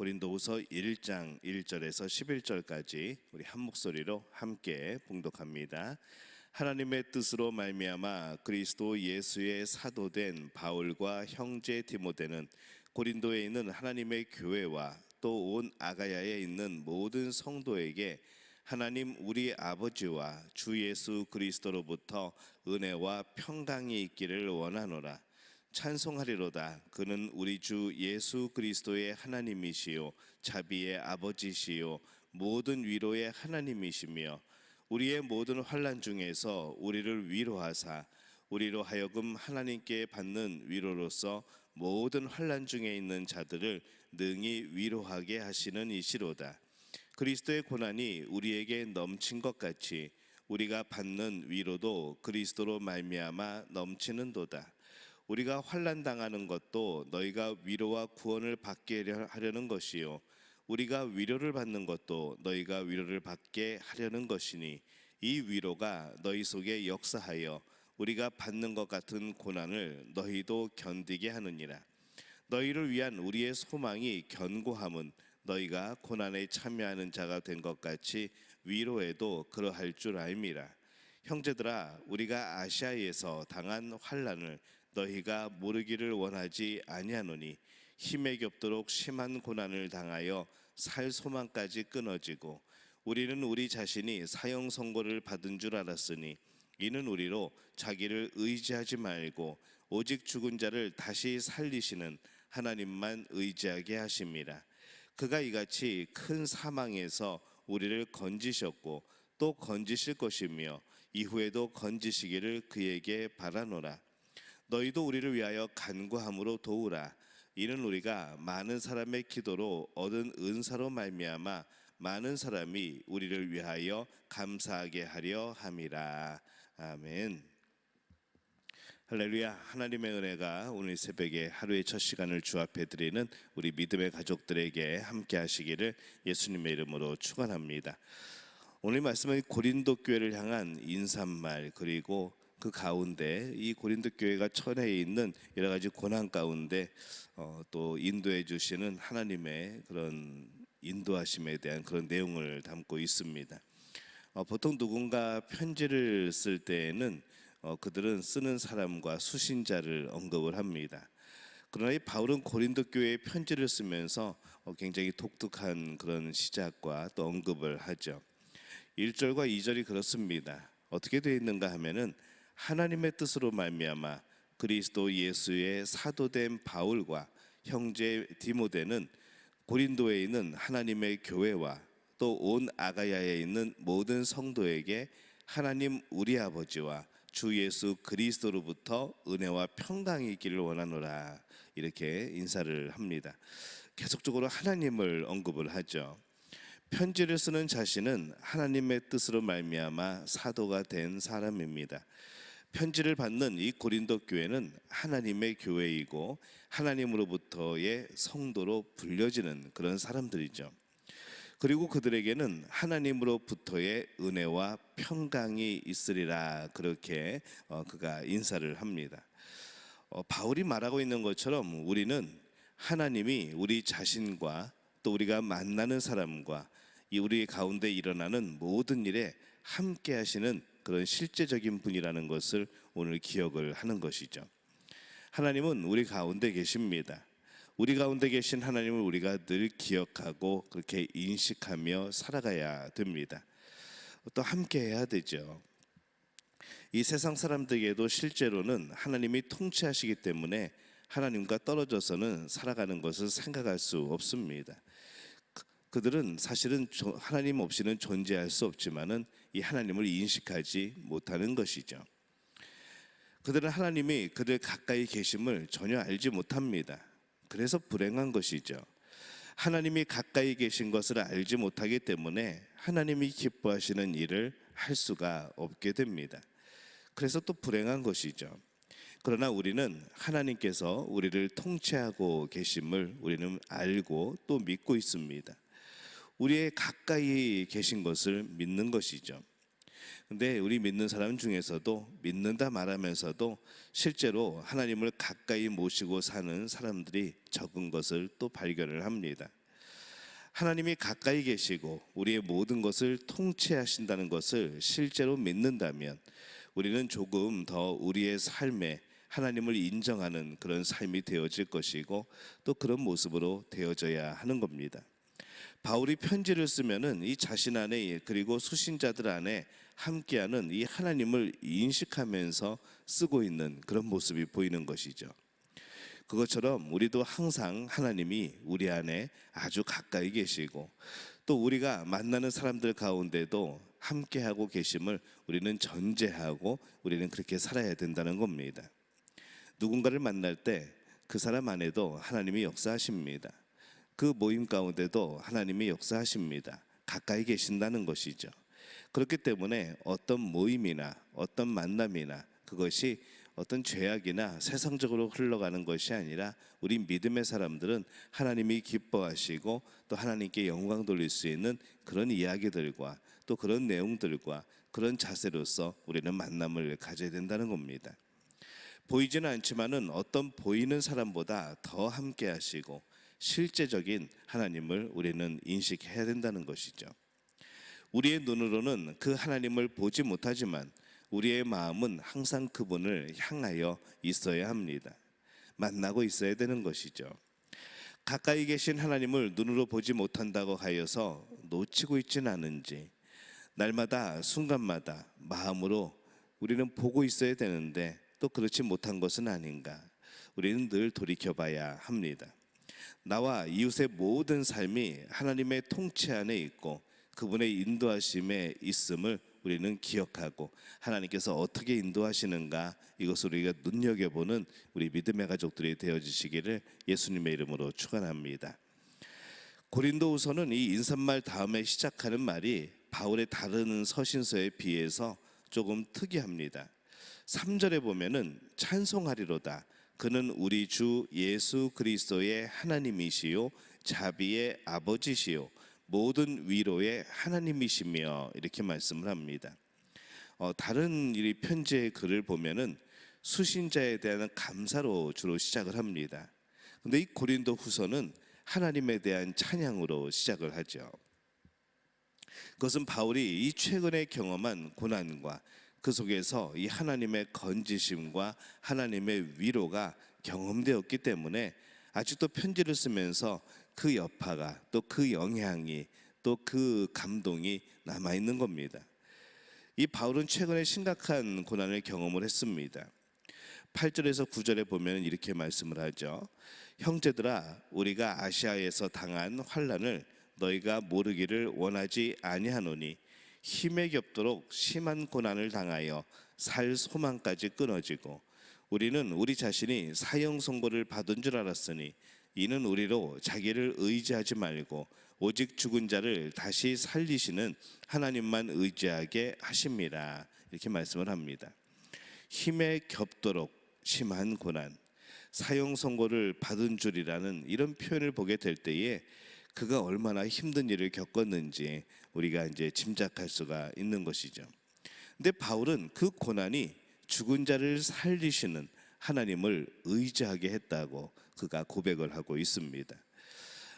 고린도후서 1장 1절에서 11절까지 우리 한 목소리로 함께 봉독합니다. 하나님의 뜻으로 말미암아 그리스도 예수의 사도된 바울과 형제 디모데는 고린도에 있는 하나님의 교회와 또 온 아가야에 있는 모든 성도에게 하나님 우리 아버지와 주 예수 그리스도로부터 은혜와 평강이 있기를 원하노라. 찬송하리로다. 그는 우리 주 예수 그리스도의 하나님이시요 자비의 아버지시요 모든 위로의 하나님이시며 우리의 모든 환난 중에서 우리를 위로하사 우리로 하여금 하나님께 받는 위로로서 모든 환난 중에 있는 자들을 능히 위로하게 하시는 이시로다. 그리스도의 고난이 우리에게 넘친 것 같이 우리가 받는 위로도 그리스도로 말미암아 넘치는도다. 우리가 환난 당하는 것도 너희가 위로와 구원을 받게 하려는 것이요 우리가 위로를 받는 것도 너희가 위로를 받게 하려는 것이니 이 위로가 너희 속에 역사하여 우리가 받는 것 같은 고난을 너희도 견디게 하느니라. 너희를 위한 우리의 소망이 견고함은 너희가 고난에 참여하는 자가 된 것 같이 위로에도 그러할 줄 알미라. 형제들아, 우리가 아시아에서 당한 환난을 너희가 모르기를 원하지 아니하노니 힘에 겹도록 심한 고난을 당하여 살 소망까지 끊어지고 우리는 우리 자신이 사형 선고를 받은 줄 알았으니 이는 우리로 자기를 의지하지 말고 오직 죽은 자를 다시 살리시는 하나님만 의지하게 하심이라. 그가 이같이 큰 사망에서 우리를 건지셨고 또 건지실 것이며 이후에도 건지시기를 그에게 바라노라. 너희도 우리를 위하여 간구함으로 도우라. 이는 우리가 많은 사람의 기도로 얻은 은사로 말미암아 많은 사람이 우리를 위하여 감사하게 하려 함이라. 아멘. 할렐루야. 하나님의 은혜가 오늘 새벽에 하루의 첫 시간을 주 앞에 드리는 우리 믿음의 가족들에게 함께 하시기를 예수님의 이름으로 축원합니다. 오늘 말씀은 고린도 교회를 향한 인사말, 그리고 그 가운데 이 고린도 교회가 처해 있는 여러 가지 고난 가운데 또 인도해 주시는 하나님의 그런 인도하심에 대한 그런 내용을 담고 있습니다. 보통 누군가 편지를 쓸 때에는 그들은 쓰는 사람과 수신자를 언급을 합니다. 그러나 이 바울은 고린도 교회에 편지를 쓰면서 굉장히 독특한 그런 시작과 또 언급을 하죠. 1절과 2절이 그렇습니다. 어떻게 되어 있는가 하면은 하나님의 뜻으로 말미암아 그리스도 예수의 사도된 바울과 형제 디모데는 고린도에 있는 하나님의 교회와 또 온 아가야에 있는 모든 성도에게 하나님 우리 아버지와 주 예수 그리스도로부터 은혜와 평강이 있기를 원하노라, 이렇게 인사를 합니다. 계속적으로 하나님을 언급을 하죠. 편지를 쓰는 자신은 하나님의 뜻으로 말미암아 사도가 된 사람입니다. 편지를 받는 이 고린도 교회는 하나님의 교회이고 하나님으로부터의 성도로 불려지는 그런 사람들이죠. 그리고 그들에게는 하나님으로부터의 은혜와 평강이 있으리라, 그렇게 그가 인사를 합니다. 바울이 말하고 있는 것처럼 우리는 하나님이 우리 자신과 또 우리가 만나는 사람과 이 우리 가운데 일어나는 모든 일에 함께 하시는 그런 실제적인 분이라는 것을 오늘 기억을 하는 것이죠. 하나님은 우리 가운데 계십니다. 우리 가운데 계신 하나님을 우리가 늘 기억하고 그렇게 인식하며 살아가야 됩니다. 또 함께 해야 되죠. 이 세상 사람들에게도 실제로는 하나님이 통치하시기 때문에 하나님과 떨어져서는 살아가는 것을 생각할 수 없습니다. 그들은 사실은 하나님 없이는 존재할 수 없지만은 이 하나님을 인식하지 못하는 것이죠. 그들은 하나님이 그들 가까이 계심을 전혀 알지 못합니다. 그래서 불행한 것이죠. 하나님이 가까이 계신 것을 알지 못하기 때문에 하나님이 기뻐하시는 일을 할 수가 없게 됩니다. 그래서 또 불행한 것이죠. 그러나 우리는 하나님께서 우리를 통치하고 계심을 우리는 알고 또 믿고 있습니다. 우리의 가까이 계신 것을 믿는 것이죠. 근데 우리 믿는 사람 중에서도 믿는다 말하면서도 실제로 하나님을 가까이 모시고 사는 사람들이 적은 것을 또 발견을 합니다. 하나님이 가까이 계시고 우리의 모든 것을 통치하신다는 것을 실제로 믿는다면 우리는 조금 더 우리의 삶에 하나님을 인정하는 그런 삶이 되어질 것이고 또 그런 모습으로 되어져야 하는 겁니다. 바울이 편지를 쓰면은 이 자신 안에 그리고 수신자들 안에 함께하는 이 하나님을 인식하면서 쓰고 있는 그런 모습이 보이는 것이죠. 그것처럼 우리도 항상 하나님이 우리 안에 아주 가까이 계시고 또 우리가 만나는 사람들 가운데도 함께하고 계심을 우리는 전제하고 우리는 그렇게 살아야 된다는 겁니다. 누군가를 만날 때 그 사람 안에도 하나님이 역사하십니다. 그 모임 가운데도 하나님이 역사하십니다. 가까이 계신다는 것이죠. 그렇기 때문에 어떤 모임이나 어떤 만남이나 그것이 어떤 죄악이나 세상적으로 흘러가는 것이 아니라 우리 믿음의 사람들은 하나님이 기뻐하시고 또 하나님께 영광 돌릴 수 있는 그런 이야기들과 또 그런 내용들과 그런 자세로서 우리는 만남을 가져야 된다는 겁니다. 보이지는 않지만은 어떤 보이는 사람보다 더 함께 하시고 실제적인 하나님을 우리는 인식해야 된다는 것이죠. 우리의 눈으로는 그 하나님을 보지 못하지만 우리의 마음은 항상 그분을 향하여 있어야 합니다. 만나고 있어야 되는 것이죠. 가까이 계신 하나님을 눈으로 보지 못한다고 하여서 놓치고 있지는 않은지 날마다 순간마다 마음으로 우리는 보고 있어야 되는데 또 그렇지 못한 것은 아닌가. 우리는 늘 돌이켜봐야 합니다. 나와 이웃의 모든 삶이 하나님의 통치 안에 있고 그분의 인도하심에 있음을 우리는 기억하고 하나님께서 어떻게 인도하시는가 이것을 우리가 눈여겨보는 우리 믿음의 가족들이 되어주시기를 예수님의 이름으로 축원합니다. 고린도후서는 이 인사말 다음에 시작하는 말이 바울의 다른 서신서에 비해서 조금 특이합니다. 3절에 보면은 찬송하리로다 그는 우리 주 예수 그리스도의 하나님이시요 자비의 아버지시요 모든 위로의 하나님이시며 이렇게 말씀을 합니다. 다른 이 편지의 글을 보면은 수신자에 대한 감사로 주로 시작을 합니다. 근데 이 고린도 후서는 하나님에 대한 찬양으로 시작을 하죠. 그것은 바울이 이 최근에 경험한 고난과 그 속에서 이 하나님의 건지심과 하나님의 위로가 경험되었기 때문에 아직도 편지를 쓰면서 그 여파가 또 그 영향이 또 그 감동이 남아있는 겁니다. 이 바울은 최근에 심각한 고난을 경험을 했습니다. 8절에서 9절에 보면 이렇게 말씀을 하죠. 형제들아 우리가 아시아에서 당한 환난을 너희가 모르기를 원하지 아니하노니 힘에 겹도록 심한 고난을 당하여 살 소망까지 끊어지고 우리는 우리 자신이 사형 선고를 받은 줄 알았으니 이는 우리로 자기를 의지하지 말고 오직 죽은 자를 다시 살리시는 하나님만 의지하게 하십니다. 이렇게 말씀을 합니다. 힘에 겹도록 심한 고난, 사형 선고를 받은 줄이라는 이런 표현을 보게 될 때에 그가 얼마나 힘든 일을 겪었는지 우리가 이제 짐작할 수가 있는 것이죠. 근데 바울은 그 고난이 죽은 자를 살리시는 하나님을 의지하게 했다고 그가 고백을 하고 있습니다.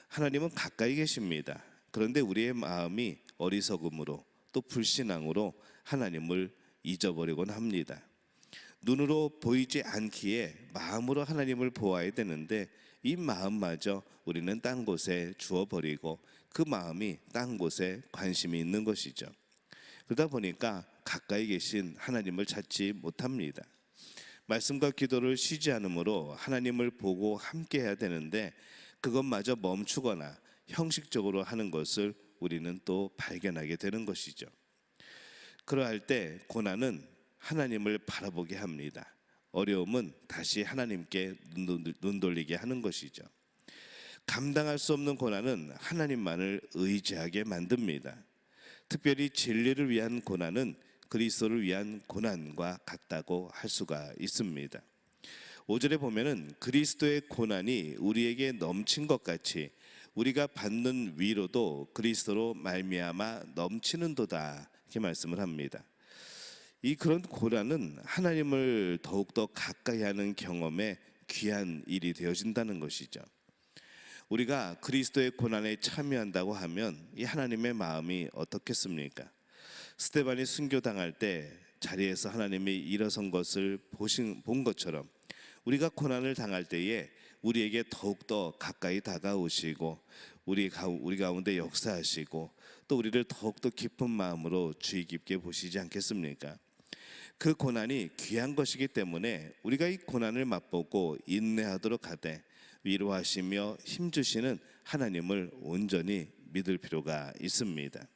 하나님은 가까이 계십니다. 그런데 우리의 마음이 어리석음으로 또 불신앙으로 하나님을 잊어버리곤 합니다. 눈으로 보이지 않기에 마음으로 하나님을 보아야 되는데 이 마음마저 우리는 딴 곳에 주어버리고 그 마음이 딴 곳에 관심이 있는 것이죠. 그러다 보니까 가까이 계신 하나님을 찾지 못합니다. 말씀과 기도를 쉬지 않으므로 하나님을 보고 함께 해야 되는데 그것마저 멈추거나 형식적으로 하는 것을 우리는 또 발견하게 되는 것이죠. 그러할 때 고난은 하나님을 바라보게 합니다. 어려움은 다시 하나님께 눈 돌리게 하는 것이죠. 감당할 수 없는 고난은 하나님만을 의지하게 만듭니다. 특별히 진리를 위한 고난은 그리스도를 위한 고난과 같다고 할 수가 있습니다. 5절에 보면은 그리스도의 고난이 우리에게 넘친 것 같이 우리가 받는 위로도 그리스도로 말미암아 넘치는도다 이렇게 말씀을 합니다. 이 그런 고난은 하나님을 더욱더 가까이 하는 경험에 귀한 일이 되어진다는 것이죠. 우리가 그리스도의 고난에 참여한다고 하면 이 하나님의 마음이 어떻겠습니까? 스데반이 순교당할 때 자리에서 하나님이 일어선 것을 본 것처럼 우리가 고난을 당할 때에 우리에게 더욱더 가까이 다가오시고 우리 가운데 역사하시고 또 우리를 더욱더 깊은 마음으로 주의 깊게 보시지 않겠습니까? 그 고난이 귀한 것이기 때문에 우리가 이 고난을 맛보고 인내하도록 하되 위로하시며 힘주시는 하나님을 온전히 믿을 필요가 있습니다.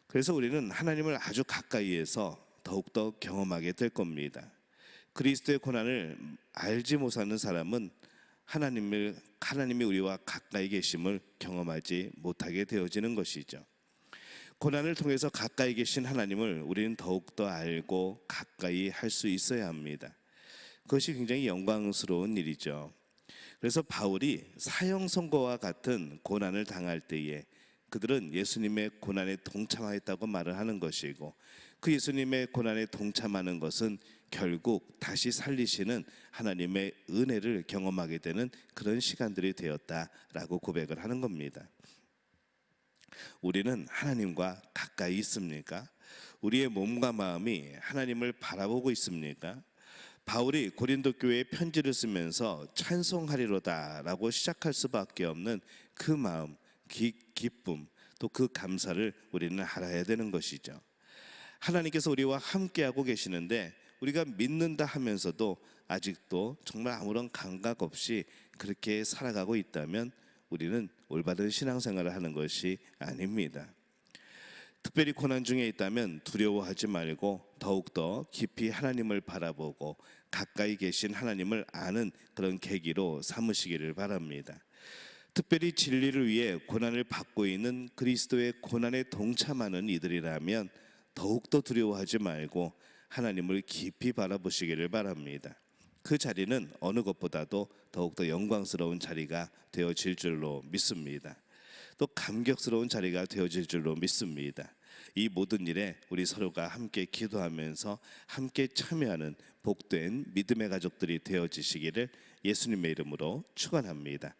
그래서 우리는 하나님을 아주 가까이에서 더욱더 경험하게 될 겁니다. 그리스도의 고난을 알지 못하는 사람은 하나님이 우리와 가까이 계심을 경험하지 못하게 되어지는 것이죠. 고난을 통해서 가까이 계신 하나님을 우리는 더욱더 알고 가까이 할 수 있어야 합니다. 그것이 굉장히 영광스러운 일이죠. 그래서 바울이 사형 선고와 같은 고난을 당할 때에 그들은 예수님의 고난에 동참하였다고 말을 하는 것이고, 그 예수님의 고난에 동참하는 것은 결국 다시 살리시는 하나님의 은혜를 경험하게 되는 그런 시간들이 되었다라고 고백을 하는 겁니다. 우리는 하나님과 가까이 있습니까? 우리의 몸과 마음이 하나님을 바라보고 있습니까? 바울이 고린도 교회에 편지를 쓰면서 찬송하리로다라고 시작할 수밖에 없는 그 마음, 기쁨, 또 그 감사를 우리는 알아야 되는 것이죠. 하나님께서 우리와 함께하고 계시는데 우리가 믿는다 하면서도 아직도 정말 아무런 감각 없이 그렇게 살아가고 있다면 우리는 올바른 신앙생활을 하는 것이 아닙니다. 특별히 고난 중에 있다면 두려워하지 말고 더욱더 깊이 하나님을 바라보고 가까이 계신 하나님을 아는 그런 계기로 삼으시기를 바랍니다. 특별히 진리를 위해 고난을 받고 있는 그리스도의 고난에 동참하는 이들이라면 더욱더 두려워하지 말고 하나님을 깊이 바라보시기를 바랍니다. 그 자리는 어느 것보다도 더욱더 영광스러운 자리가 되어질 줄로 믿습니다. 또 감격스러운 자리가 되어질 줄로 믿습니다. 이 모든 일에 우리 서로가 함께 기도하면서 함께 참여하는 복된 믿음의 가족들이 되어지시기를 예수님의 이름으로 축원합니다.